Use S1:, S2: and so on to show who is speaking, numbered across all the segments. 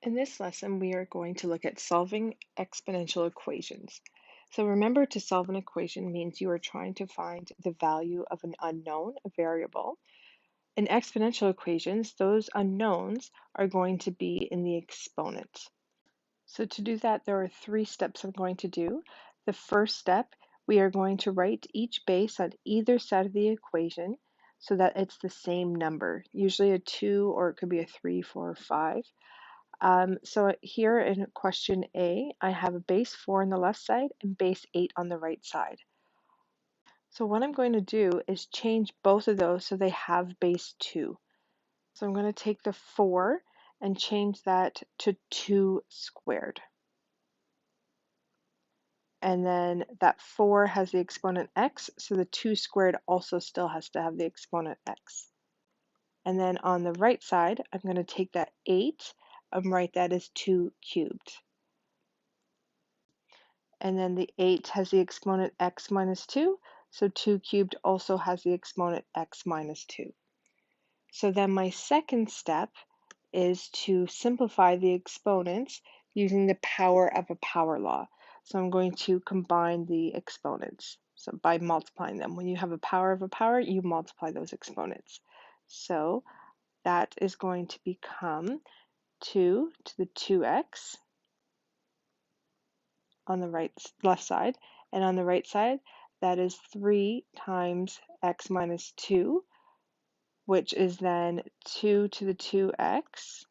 S1: In this lesson, we are going to look at solving exponential equations. So remember, to solve an equation means you are trying to find the value of an unknown, a variable. In exponential equations, those unknowns are going to be in the exponent. So to do that, there are 3 steps I'm going to do. The first step, we are going to write each base on either side of the equation so that it's the same number, usually a 2, or it could be a 3, 4, or 5. So here in question A, I have a base 4 on the left side and base 8 on the right side. So what I'm going to do is change both of those so they have base 2. So I'm going to take the 4 and change that to 2 squared. And then that 4 has the exponent x, so the 2 squared also still has to have the exponent x. And then on the right side, I'm going to take that 8 and write that as 2 cubed. And then the 8 has the exponent x minus 2, so 2 cubed also has the exponent x minus 2. So then my second step is to simplify the exponents using the power of a power law. So I'm going to combine the exponents, so by multiplying them. When you have a power of a power, you multiply those exponents. So that is going to become 2 to the 2x on the left side, and on the right side, that is 3 times x minus 2, which is then 2 to the 2x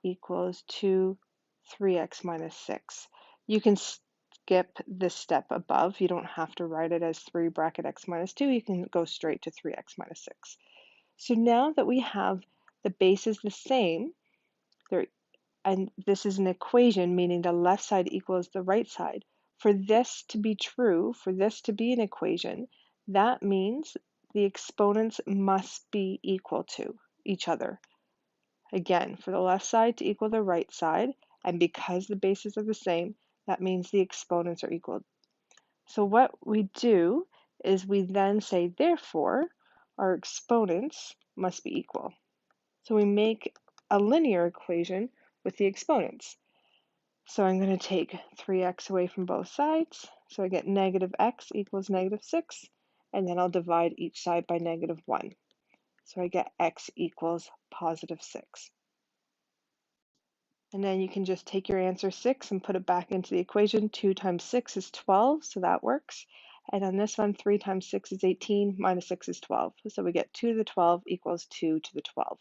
S1: equals 3x minus 6. You can skip this step above. You don't have to write it as 3 bracket x minus 2. You can go straight to 3x minus 6. So now that we have the bases the same, and this is an equation, meaning the left side equals the right side. For this to be true, for this to be an equation, that means the exponents must be equal to each other. Again, for the left side to equal the right side, and because the bases are the same, that means the exponents are equal. So what we do is we then say, therefore, our exponents must be equal. So we make a linear equation with the exponents. So I'm going to take 3x away from both sides. So I get negative x equals negative 6, and then I'll divide each side by negative 1. So I get x equals positive 6. And then you can just take your answer 6 and put it back into the equation. 2 times 6 is 12, so that works. And on this one, 3 times 6 is 18, minus 6 is 12. So we get 2 to the 12 equals 2 to the 12.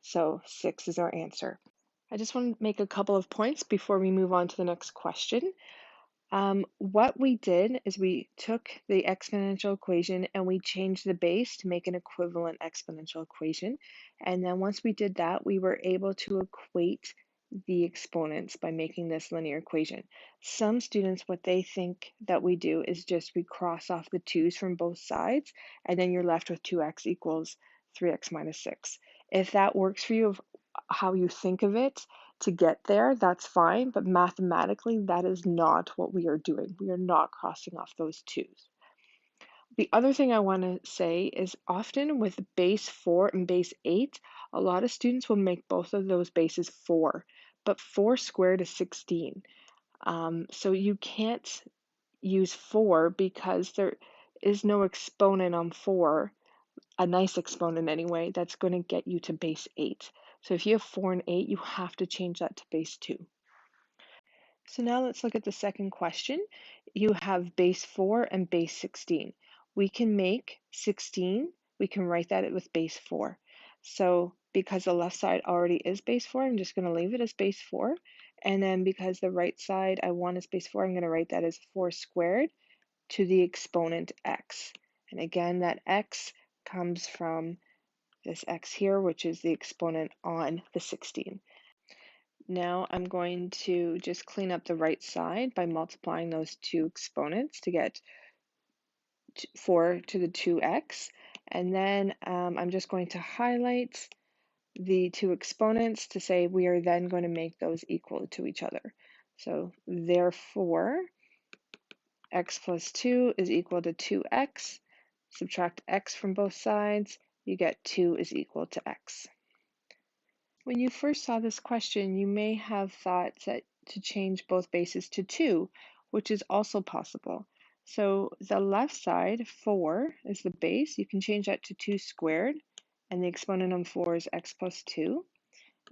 S1: So 6 is our answer. I just want to make a couple of points before we move on to the next question. What we did is we took the exponential equation and we changed the base to make an equivalent exponential equation. And then once we did that, we were able to equate the exponents by making this linear equation. Some students, what they think that we do is just we cross off the 2's from both sides, and then you're left with 2x equals 3x minus 6. If that works for you, of how you think of it to get there, that's fine, but mathematically, that is not what we are doing. We are not crossing off those 2's. The other thing I want to say is often with base 4 and base 8, a lot of students will make both of those bases 4, but 4 squared is 16. So you can't use 4 because there is no exponent on 4, a nice exponent anyway, that's going to get you to base 8. So if you have 4 and 8, you have to change that to base 2. So now let's look at the second question. You have base 4 and base 16. We can make 16, we can write that with base 4. So because the left side already is base 4, I'm just going to leave it as base 4. And then because the right side I want is base 4, I'm going to write that as 4 squared to the exponent x. And again, that x comes from this x here, which is the exponent on the 16. Now I'm going to just clean up the right side by multiplying those two exponents to get 4 to the 2x. And then I'm just going to highlight the two exponents to say we are then going to make those equal to each other. So therefore, x plus 2 is equal to 2x. Subtract x from both sides, you get 2 is equal to x. When you first saw this question, you may have thought that to change both bases to 2, which is also possible. So the left side, 4, is the base. You can change that to 2 squared, and the exponent on 4 is x plus 2.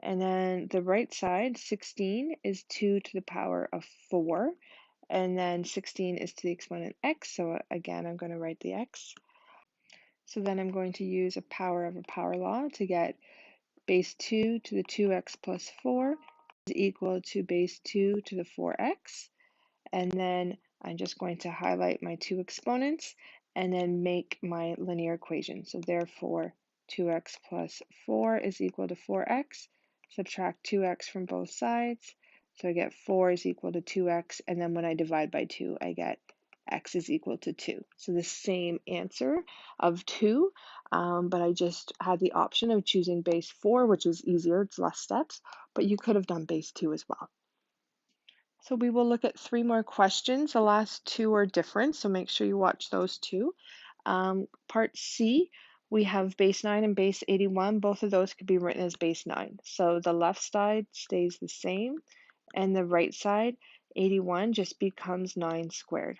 S1: And then the right side, 16, is 2 to the power of 4. And then 16 is to the exponent x. So again, I'm going to write the x. So then I'm going to use a power of a power law to get base 2 to the 2x plus 4 is equal to base 2 to the 4x. And then I'm just going to highlight my two exponents and then make my linear equation. So therefore, 2x plus 4 is equal to 4x. Subtract 2x from both sides. So I get 4 is equal to 2x, and then when I divide by 2, I get x is equal to 2. So the same answer of 2, but I just had the option of choosing base 4, which is easier, it's less steps, but you could have done base 2 as well. So we will look at 3 more questions. The last 2 are different, so make sure you watch those 2. Part C, we have base 9 and base 81. Both of those could be written as base 9. So the left side stays the same, and the right side, 81, just becomes 9 squared.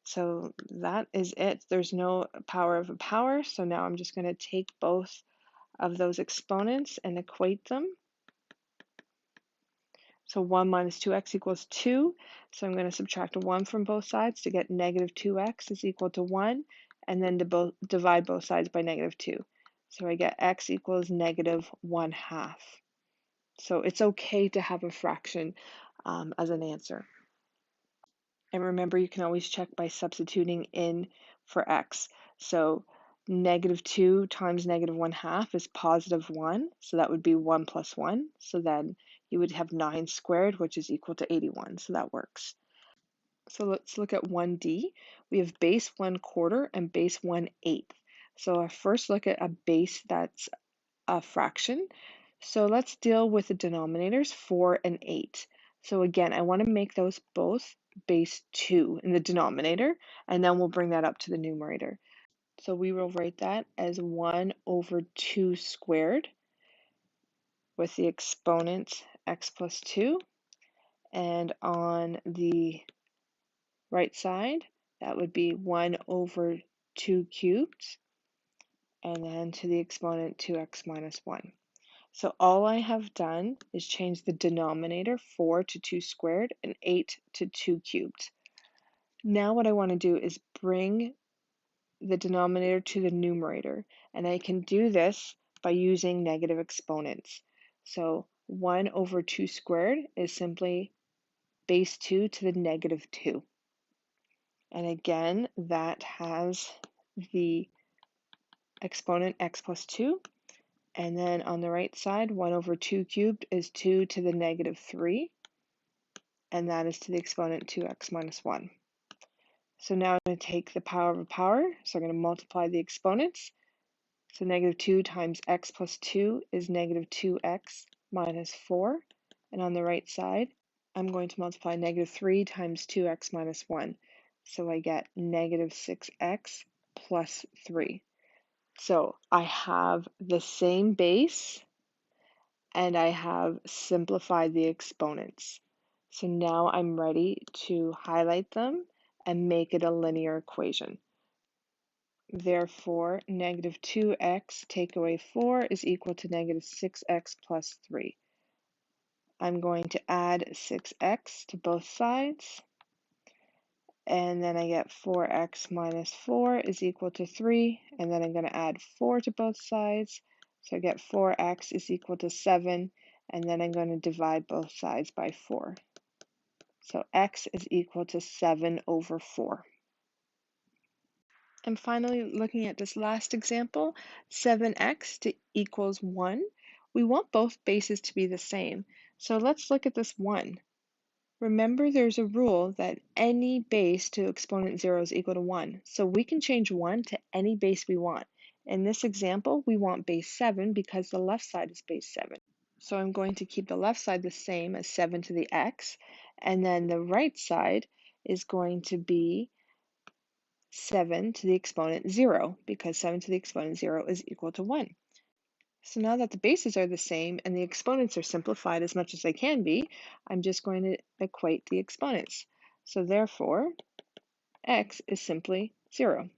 S1: So that is it. There's no power of a power, so now I'm just going to take both of those exponents and equate them. So 1 minus 2x equals 2. So I'm going to subtract 1 from both sides to get negative 2x is equal to 1, and then divide both sides by negative 2. So I get x equals negative 1/2. So it's okay to have a fraction as an answer. And remember, you can always check by substituting in for x. So negative 2 times negative 1/2 is positive 1, so that would be 1 plus 1. So then you would have 9 squared, which is equal to 81, so that works. So let's look at 1D. We have base 1/4 and base 1/8. So I first look at a base that's a fraction. So let's deal with the denominators, 4 and 8. So again, I want to make those both base 2 in the denominator, and then we'll bring that up to the numerator. So we will write that as 1 over 2 squared with the exponent x plus 2. And on the right side, that would be 1 over 2 cubed, and then to the exponent 2x minus 1. So all I have done is change the denominator 4 to 2 squared and 8 to 2 cubed. Now what I want to do is bring the denominator to the numerator, and I can do this by using negative exponents. So 1 over 2 squared is simply base 2 to the negative 2. And again, that has the exponent x plus 2. And then on the right side, 1 over 2 cubed is 2 to the negative 3, and that is to the exponent 2x minus 1. So now I'm going to take the power of a power, so I'm going to multiply the exponents. So negative 2 times x plus 2 is negative 2x minus 4. And on the right side, I'm going to multiply negative 3 times 2x minus 1. So I get negative 6x plus 3. So I have the same base, and I have simplified the exponents. So now I'm ready to highlight them and make it a linear equation. Therefore, negative 2x take away 4 is equal to negative 6x plus 3. I'm going to add 6x to both sides, and then I get 4x minus 4 is equal to 3, and then I'm going to add 4 to both sides, so I get 4x is equal to 7, and then I'm going to divide both sides by 4. So x is equal to 7 over 4. And finally, looking at this last example, 7x equals 1. We want both bases to be the same, so let's look at this 1. Remember, there's a rule that any base to exponent 0 is equal to 1. So we can change 1 to any base we want. In this example, we want base 7 because the left side is base 7. So I'm going to keep the left side the same as 7 to the x, and then the right side is going to be 7 to the exponent 0 because 7 to the exponent 0 is equal to 1. So now that the bases are the same and the exponents are simplified as much as they can be, I'm just going to equate the exponents. So therefore, x is simply 0.